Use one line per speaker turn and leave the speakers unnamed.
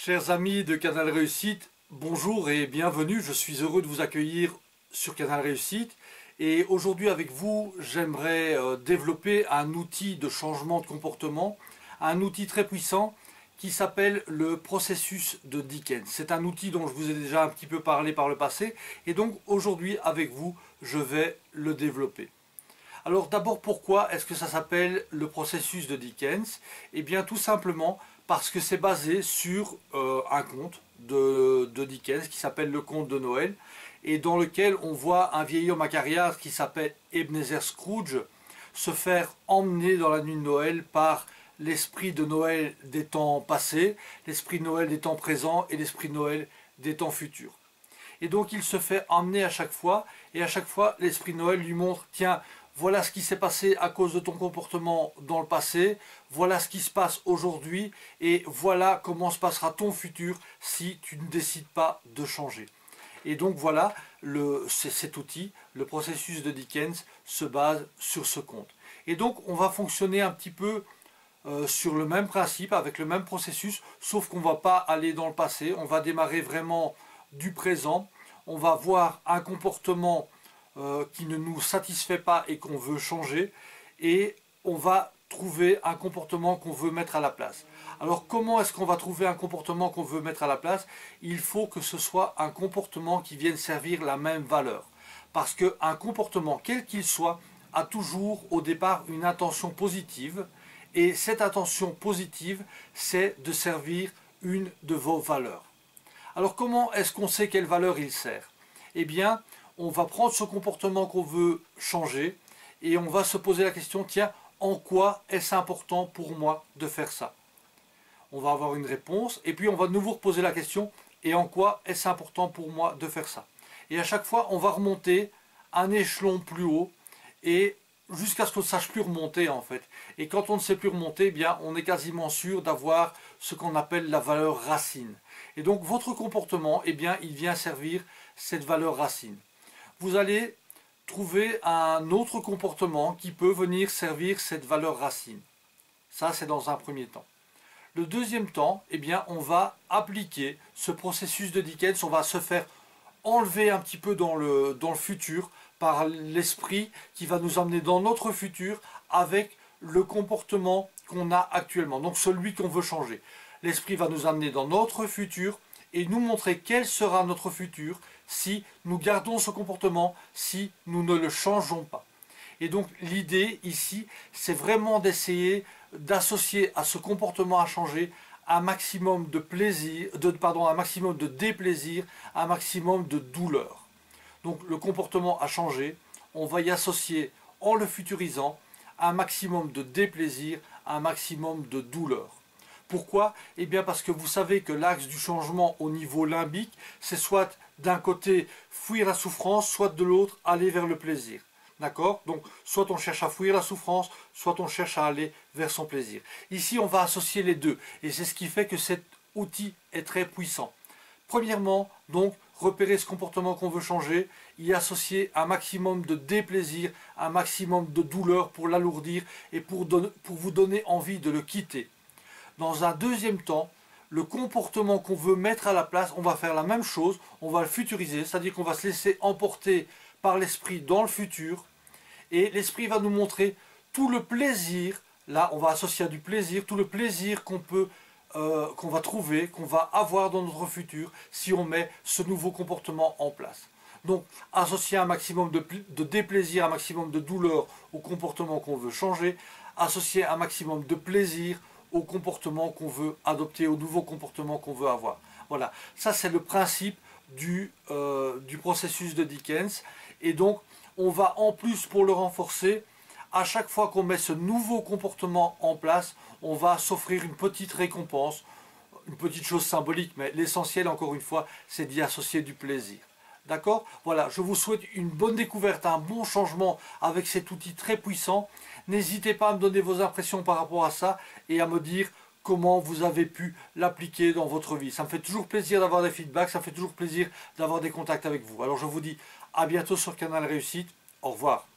Chers amis de Canal Réussite, bonjour et bienvenue. Je suis heureux de vous accueillir sur Canal Réussite. Et aujourd'hui avec vous, j'aimerais développer un outil de changement de comportement, un outil très puissant qui s'appelle le processus de Dickens. C'est un outil dont je vous ai déjà un petit peu parlé par le passé. Et donc aujourd'hui avec vous, je vais le développer. Alors d'abord, pourquoi est-ce que ça s'appelle le processus de Dickens? Eh bien tout simplement parce que c'est basé sur un conte de Dickens qui s'appelle le conte de Noël et dans lequel on voit un vieil homme acariâtre qui s'appelle Ebenezer Scrooge se faire emmener dans la nuit de Noël par l'esprit de Noël des temps passés, l'esprit de Noël des temps présents et l'esprit de Noël des temps futurs. Et donc il se fait emmener à chaque fois et à chaque fois l'esprit de Noël lui montre, tiens, voilà ce qui s'est passé à cause de ton comportement dans le passé, voilà ce qui se passe aujourd'hui et voilà comment se passera ton futur si tu ne décides pas de changer. Et donc voilà, cet outil, le processus de Dickens, se base sur ce conte. Et donc on va fonctionner un petit peu sur le même principe, avec le même processus, sauf qu'on ne va pas aller dans le passé, on va démarrer vraiment du présent, on va voir un comportement qui ne nous satisfait pas et qu'on veut changer, et on va trouver un comportement qu'on veut mettre à la place. Alors comment est-ce qu'on va trouver un comportement qu'on veut mettre à la place? Il faut que ce soit un comportement qui vienne servir la même valeur. Parce qu'un comportement, quel qu'il soit, a toujours au départ une intention positive, et cette intention positive, c'est de servir une de vos valeurs. Alors comment est-ce qu'on sait quelle valeur il sert? Eh bien, on va prendre ce comportement qu'on veut changer et on va se poser la question, tiens, en quoi est-ce important pour moi de faire ça? On va avoir une réponse et puis on va de nouveau reposer la question, et en quoi est-ce important pour moi de faire ça? Et à chaque fois, on va remonter un échelon plus haut et jusqu'à ce qu'on ne sache plus remonter en fait. Et quand on ne sait plus remonter, eh bien, on est quasiment sûr d'avoir ce qu'on appelle la valeur racine. Et donc votre comportement, eh bien, il vient servir cette valeur racine. Vous allez trouver un autre comportement qui peut venir servir cette valeur racine. Ça, c'est dans un premier temps. Le deuxième temps, eh bien, on va appliquer ce processus de Dickens, on va se faire enlever un petit peu dans le futur par l'esprit qui va nous emmener dans notre futur avec le comportement qu'on a actuellement, donc celui qu'on veut changer. L'esprit va nous amener dans notre futur et nous montrer quel sera notre futur si nous gardons ce comportement, si nous ne le changeons pas. Et donc l'idée ici, c'est vraiment d'essayer d'associer à ce comportement à changer un maximum de plaisir, un maximum de déplaisir, un maximum de douleur. Donc le comportement à changer, on va y associer, en le futurisant, un maximum de déplaisir, un maximum de douleur. Pourquoi? Eh bien parce que vous savez que l'axe du changement au niveau limbique, c'est soit d'un côté fuir la souffrance, soit de l'autre aller vers le plaisir. D'accord? Donc soit on cherche à fuir la souffrance, soit on cherche à aller vers son plaisir. Ici on va associer les deux et c'est ce qui fait que cet outil est très puissant. Premièrement, donc, repérer ce comportement qu'on veut changer, y associer un maximum de déplaisir, un maximum de douleur pour l'alourdir et pour vous donner envie de le quitter. Dans un deuxième temps, le comportement qu'on veut mettre à la place, on va faire la même chose, on va le futuriser, c'est-à-dire qu'on va se laisser emporter par l'esprit dans le futur, et l'esprit va nous montrer tout le plaisir, là on va associer à du plaisir, tout le plaisir qu'on va trouver, qu'on va avoir dans notre futur si on met ce nouveau comportement en place. Donc associer un maximum de déplaisir, un maximum de douleur au comportement qu'on veut changer, associer un maximum de plaisir au comportement qu'on veut adopter, au nouveau comportement qu'on veut avoir. Voilà, ça c'est le principe du processus de Dickens. Et donc on va en plus, pour le renforcer, à chaque fois qu'on met ce nouveau comportement en place, on va s'offrir une petite récompense, une petite chose symbolique, mais l'essentiel, encore une fois, c'est d'y associer du plaisir. D'accord? Voilà, je vous souhaite une bonne découverte, un bon changement avec cet outil très puissant. N'hésitez pas à me donner vos impressions par rapport à ça et à me dire comment vous avez pu l'appliquer dans votre vie. Ça me fait toujours plaisir d'avoir des feedbacks, ça me fait toujours plaisir d'avoir des contacts avec vous. Alors je vous dis à bientôt sur Canal Réussite. Au revoir.